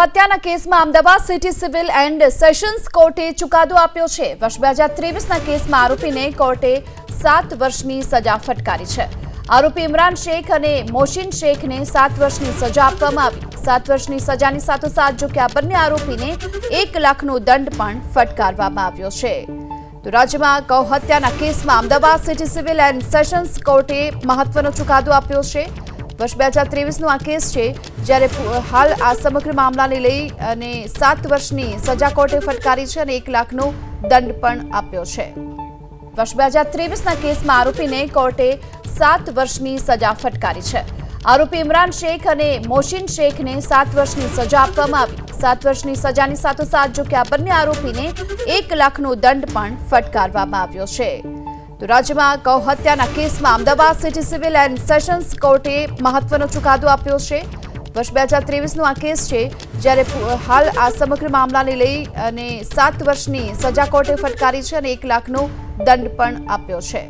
હત્યાના કેસમાં Ahmedabad city civil and sessions કોર્ટે ચુકાદો આપ્યો છે। વર્ષ 2023ના કેસમાં આરોપીને કોર્ટે 7 વર્ષની સજા ફટકારી છે। આરોપી ઇમરાન શેખ અને મોશિન શેખને 7 વર્ષની સજા આપવામાં આવી। 7 વર્ષની સજાની સાથોસાથ જો કે આ બંને આરોપીને 1 લાખનો દંડ પણ ફટકારવામાં આવ્યો છે। તો રાજ્યમાં ગૌ હત્યાના કેસમાં Ahmedabad city civil and sessions કોર્ટે મહત્વનો ચુકાદો આપ્યો છે। વર્ષ 2023નો આ કેસ છે, જ્યારે હાલ આ સમગ્ર મામલાને લઈ અને 7 વર્ષની સજા કોર્ટે ફટકારી છે અને 1 લાખનો દંડ પણ આપ્યો છે। વર્ષ 2023ના કેસમાં આરોપીને કોર્ટે 7 વર્ષની સજા ફટકારી છે। આરોપી ઇમરાન શેખ અને મોશિન શેખને 7 વર્ષની સજા આપવામાં આવી। 7 વર્ષની સજાની સાથોસાથ જો કે આ બંને આરોપીને 1 લાખનો દંડ પણ ફટકારવામાં આવ્યો છે। તો રાજ્યમાં ગૌ હત્યાના કેસમાં Ahmedabad city civil and sessions કોર્ટે મહત્વનો ચુકાદો આપ્યો છે। વર્ષ 2023નો આ કેસ છે, જ્યારે હાલ આ સમગ્ર મામલાને લઈ અને 7 વર્ષની સજા કોર્ટે ફટકારી છે અને 1 લાખનો દંડ પણ આપ્યો છે।